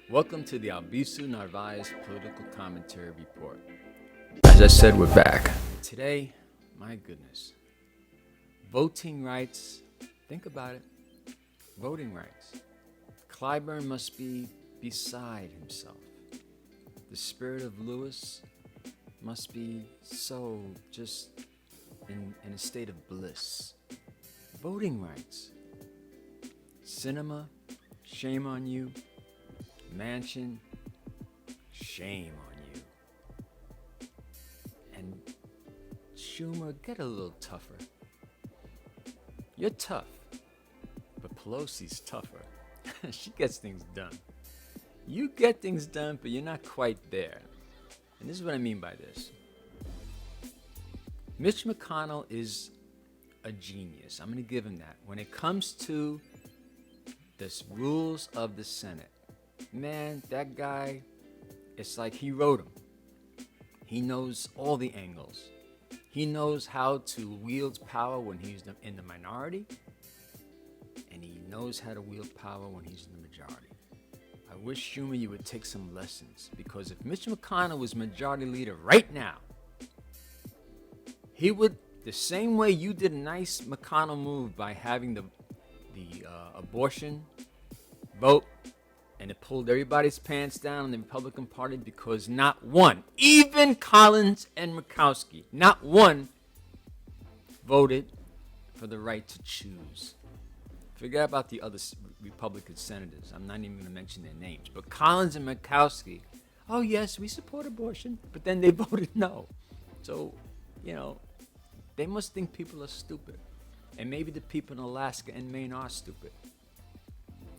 Welcome to the Albizu Narvaez Political Commentary Report. As I said, we're back. Today, my goodness, voting rights, think about it, voting rights. Clyburn must be beside himself. The spirit of Lewis must be so just in a state of bliss. Voting rights. Cinema, shame on you. Manchin, shame on you. And Schumer, get a little tougher. You're tough, but Pelosi's tougher. She gets things done. You get things done, but you're not quite there. And this is what I mean by this. Mitch McConnell is a genius. I'm going to give him that. When it comes to the rules of the Senate, man, that guy, it's like he wrote them. He knows all the angles. He knows how to wield power when he's in the minority, and he knows how to wield power when he's in the majority. I wish, Schumer, you would take some lessons, because if Mitch McConnell was majority leader right now, he would, the same way you did a nice McConnell move by having the abortion vote, and it pulled everybody's pants down in the Republican Party, because not one, even Collins and Murkowski, not one voted for the right to choose. Forget about the other Republican senators. I'm not even going to mention their names. But Collins and Murkowski, oh yes, we support abortion, but then they voted no. So, they must think people are stupid. And maybe the people in Alaska and Maine are stupid.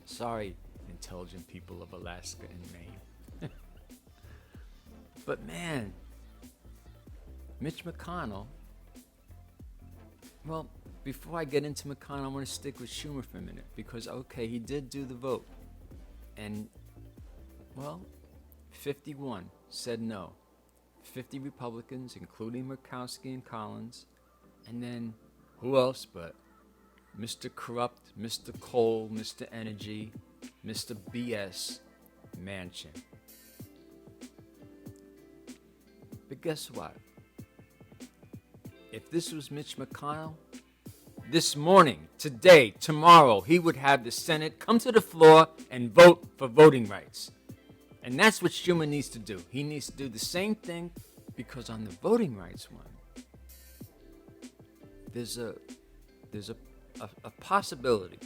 Sorry, intelligent people of Alaska and Maine. But man, Mitch McConnell, well, before I get into McConnell, I want to stick with Schumer for a minute, because, okay, he did do the vote. And, well, 51 said no. 50 Republicans, including Murkowski and Collins. And then, who else but Mr. Corrupt, Mr. Coal, Mr. Energy, Mr. BS, Manchin. But guess what? If this was Mitch McConnell, this morning, today, tomorrow, he would have the Senate come to the floor and vote for voting rights. And that's what Schumer needs to do. He needs to do the same thing, because on the voting rights one, there's a possibility.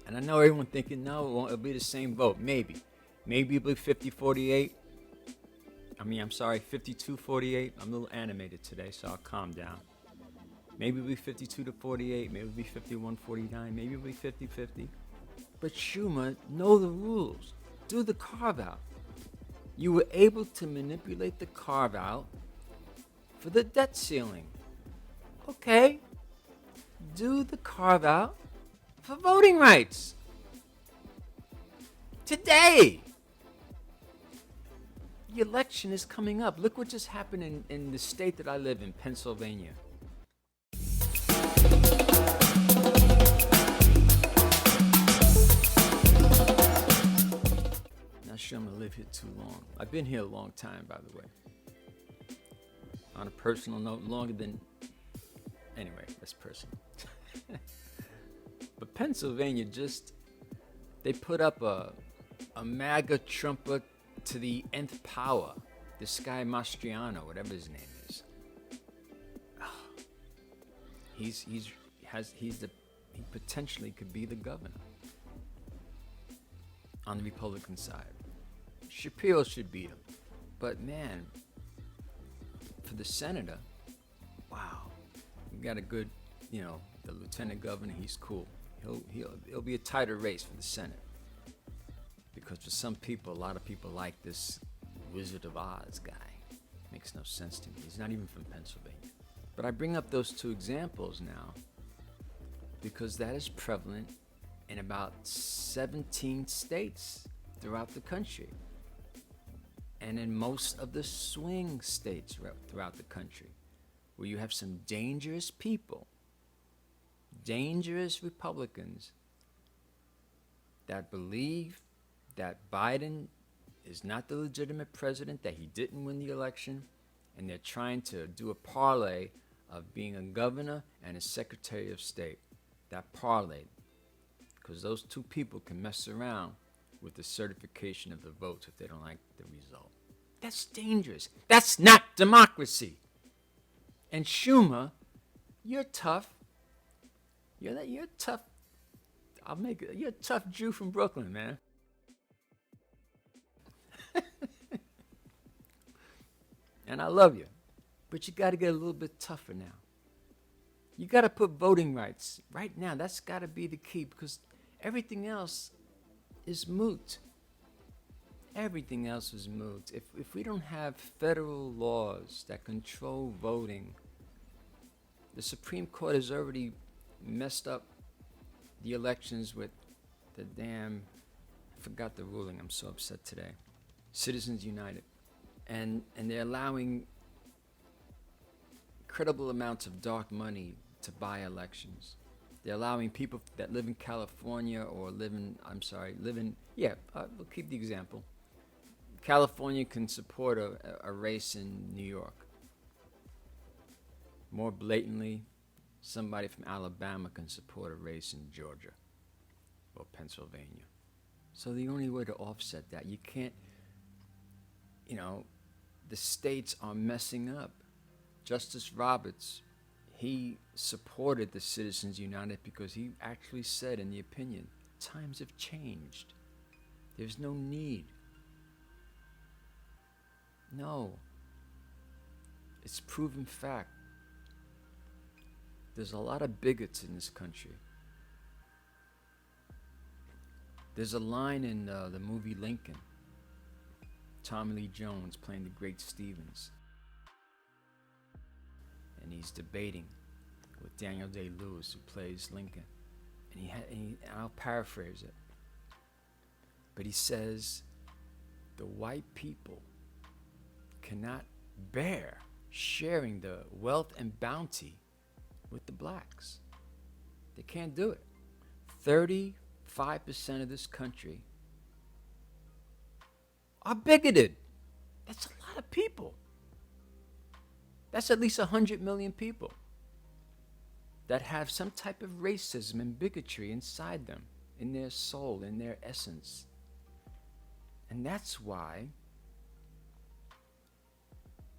And I know everyone thinking, no, it'll be the same vote. Maybe. Maybe it'll be 50-48. 52-48. I'm a little animated today, so I'll calm down. Maybe it'll be 52-48. Maybe it'll be 51-49. Maybe it'll be 50-50. But Schumer, know the rules. Do the carve out. You were able to manipulate the carve out for the debt ceiling. Okay. Do the carve out for voting rights. Today. The election is coming up. Look what just happened in the state that I live in, Pennsylvania. Not sure I'm going to live here too long. I've been here a long time, by the way. On a personal note, longer than... Anyway, that's personal. But Pennsylvania they put up a MAGA Trumper to the nth power. This guy Mastriano, whatever his name is. He potentially could be the governor on the Republican side. Shapiro should beat him. But man, for the senator, wow. We got a good, the lieutenant governor, he's cool. It'll be a tighter race for the Senate. Because for some people, a lot of people like this Wizard of Oz guy. Makes no sense to me. He's not even from Pennsylvania. But I bring up those two examples now because that is prevalent in about 17 states throughout the country. And in most of the swing states throughout the country, where you have some dangerous people, dangerous Republicans that believe that Biden is not the legitimate president, that he didn't win the election, and they're trying to do a parlay of being a governor and a secretary of state. That parlay, because those two people can mess around with the certification of the votes if they don't like the result. That's dangerous. That's not democracy. And Schumer, you're tough. You're tough. You're a tough Jew from Brooklyn, man. And I love you. But you got to get a little bit tougher now. You got to put voting rights right now. That's got to be the key, because everything else is moot. Everything else is moot. If we don't have federal laws that control voting, the Supreme Court has already messed up the elections with the damn, I forgot the ruling, I'm so upset today, Citizens United. And they're allowing incredible amounts of dark money to buy elections. They're allowing people that live in California or we'll keep the example. California can support a race in New York. More blatantly, somebody from Alabama can support a race in Georgia or Pennsylvania. So the only way to offset that, you can't, the states are messing up. Justice Roberts, he supported the Citizens United because he actually said in the opinion, times have changed. There's no need. No. It's proven fact. There's a lot of bigots in this country. There's a line in the movie Lincoln. Tommy Lee Jones playing the great Stevens. And he's debating with Daniel Day-Lewis, who plays Lincoln. And I'll paraphrase it. But he says, the white people cannot bear sharing the wealth and bounty with the blacks. They can't do it. 35% of this country are bigoted. That's a lot of people. That's at least 100 million people that have some type of racism and bigotry inside them, in their soul, in their essence. And that's why,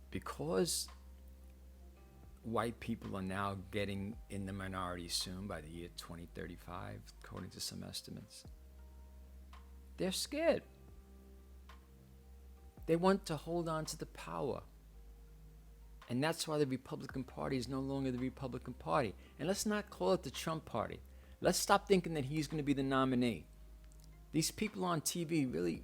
because white people are now getting in the minority soon by the year 2035, according to some estimates, they're scared. They want to hold on to the power. And that's why the Republican Party is no longer the Republican Party. And let's not call it the Trump Party. Let's stop thinking that he's going to be the nominee. These people on TV really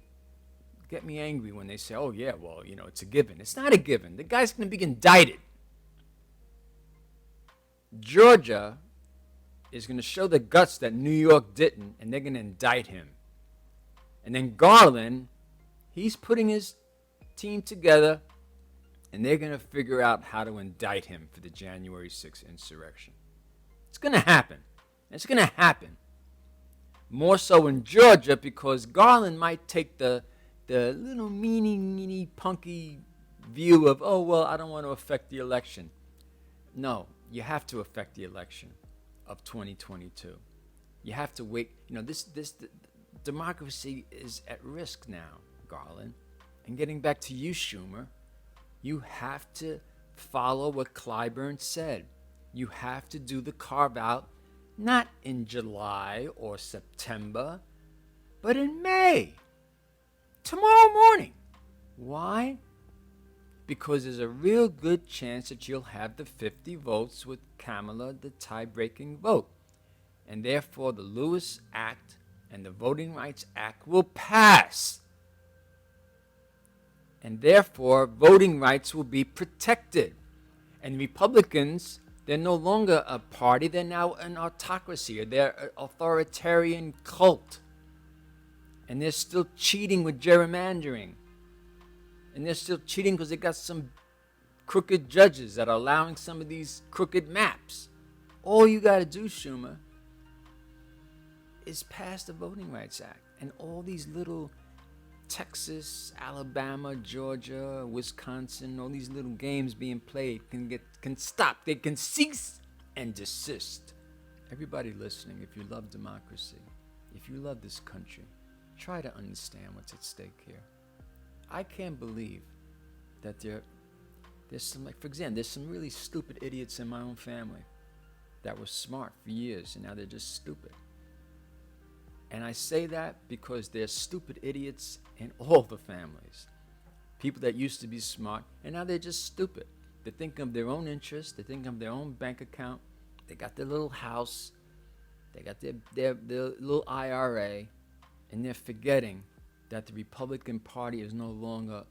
get me angry when they say, oh yeah, well, it's a given. It's not a given. The guy's going to be indicted. Georgia is going to show the guts that New York didn't, and they're going to indict him. And then Garland, he's putting his team together, and they're going to figure out how to indict him for the January 6th insurrection. It's going to happen. It's going to happen. More so in Georgia, because Garland might take the little meanie, punky view of, oh, well, I don't want to affect the election. No, you have to affect the election of 2022. You have to wait. This democracy is at risk now, Garland. And getting back to you, Schumer, you have to follow what Clyburn said. You have to do the carve out, not in July or September, but in May. Tomorrow morning. Why? Because there's a real good chance that you'll have the 50 votes with Kamala, the tie-breaking vote. And therefore, the Lewis Act and the Voting Rights Act will pass. And therefore, voting rights will be protected. And Republicans, they're no longer a party, they're now an autocracy, or they're an authoritarian cult. And they're still cheating with gerrymandering. And they're still cheating because they got some crooked judges that are allowing some of these crooked maps. All you got to do, Schumer, is pass the Voting Rights Act. And all these little Texas, Alabama, Georgia, Wisconsin, all these little games being played can stop. They can cease and desist. Everybody listening, if you love democracy, if you love this country, try to understand what's at stake here. I can't believe that there's some, like, for example, there's some really stupid idiots in my own family that were smart for years, and now they're just stupid. And I say that because there's stupid idiots in all the families. People that used to be smart, and now they're just stupid. They think of their own interests. They think of their own bank account. They got their little house. They got their little IRA. And they're forgetting that the Republican Party is no longer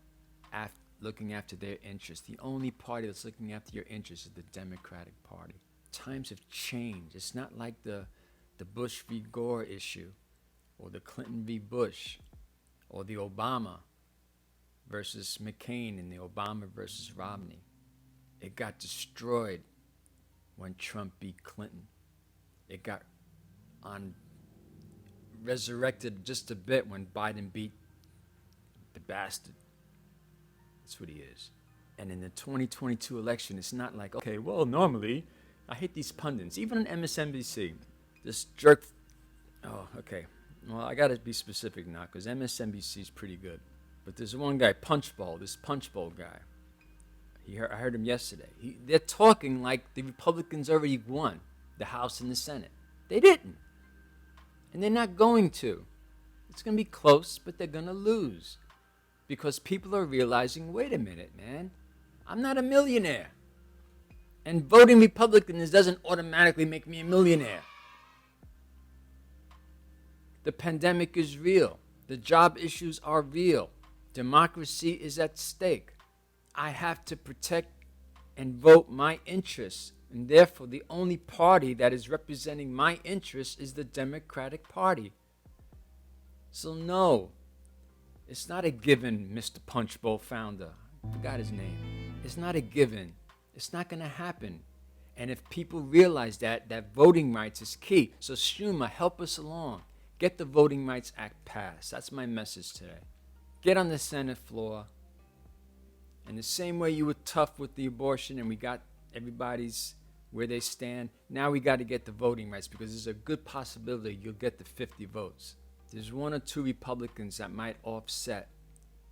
looking after their interests. The only party that's looking after your interests is the Democratic Party. Times have changed. It's not like the Bush v. Gore issue, or the Clinton v. Bush, or the Obama versus McCain and the Obama versus Romney. It got destroyed when Trump beat Clinton. It got resurrected just a bit when Biden beat the bastard. That's what he is. And in the 2022 election, it's not like, okay, well, normally, I hate these pundits, even on MSNBC, this jerk. Oh, okay. Well, I got to be specific now because MSNBC is pretty good. But there's one guy, this Punchbowl guy. I heard him yesterday. They're talking like the Republicans already won the House and the Senate. They didn't. And they're not going to. It's going to be close, but they're going to lose. Because people are realizing, wait a minute, man. I'm not a millionaire. And voting Republican doesn't automatically make me a millionaire. The pandemic is real. The job issues are real. Democracy is at stake. I have to protect and vote my interests. And therefore, the only party that is representing my interests is the Democratic Party. So no, it's not a given, Mr. Punchbowl founder. I forgot his name. It's not a given. It's not going to happen. And if people realize that voting rights is key. So Schumer, help us along. Get the Voting Rights Act passed. That's my message today. Get on the Senate floor. And the same way you were tough with the abortion and we got everybody's where they stand, now we got to get the voting rights because there's a good possibility you'll get the 50 votes. There's one or two Republicans that might offset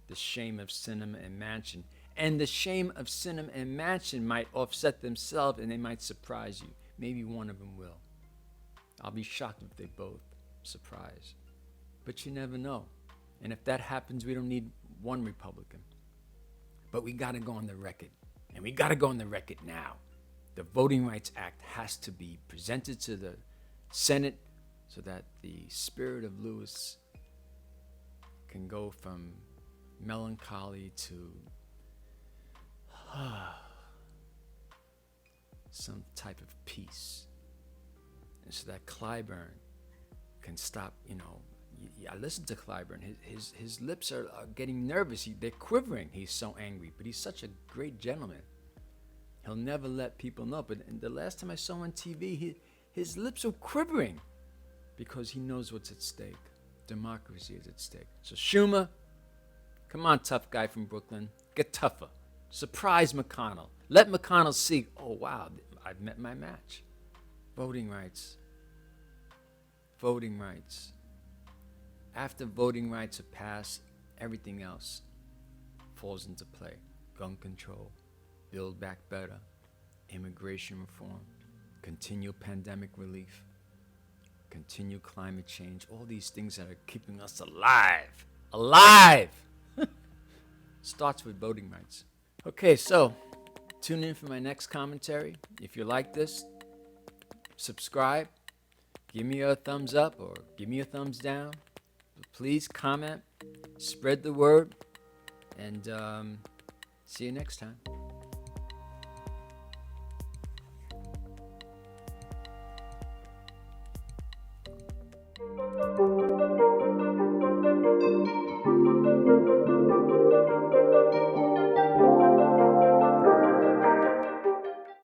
the shame of Sinema and Manchin. And the shame of Sinema and Manchin might offset themselves and they might surprise you. Maybe one of them will. I'll be shocked if they both surprise. But you never know. And if that happens, we don't need one Republican. But we got to go on the record. And we got to go on the record now. The Voting Rights Act has to be presented to the Senate so that the spirit of Lewis can go from melancholy to some type of peace. And so that Clyburn can stop, I listen to Clyburn. His lips are getting nervous. They're quivering. He's so angry, but he's such a great gentleman. He'll never let people know. But the last time I saw him on TV, his lips are quivering because he knows what's at stake. Democracy is at stake. So Schumer, come on, tough guy from Brooklyn. Get tougher. Surprise McConnell. Let McConnell see, oh, wow, I've met my match. Voting rights. Voting rights. After voting rights are passed, everything else falls into play. Gun control, build back better, immigration reform, continue pandemic relief, continue climate change, all these things that are keeping us alive. Alive! Starts with voting rights. Okay, so tune in for my next commentary. If you like this, subscribe, give me a thumbs up or give me a thumbs down. Please comment, spread the word, and see you next time.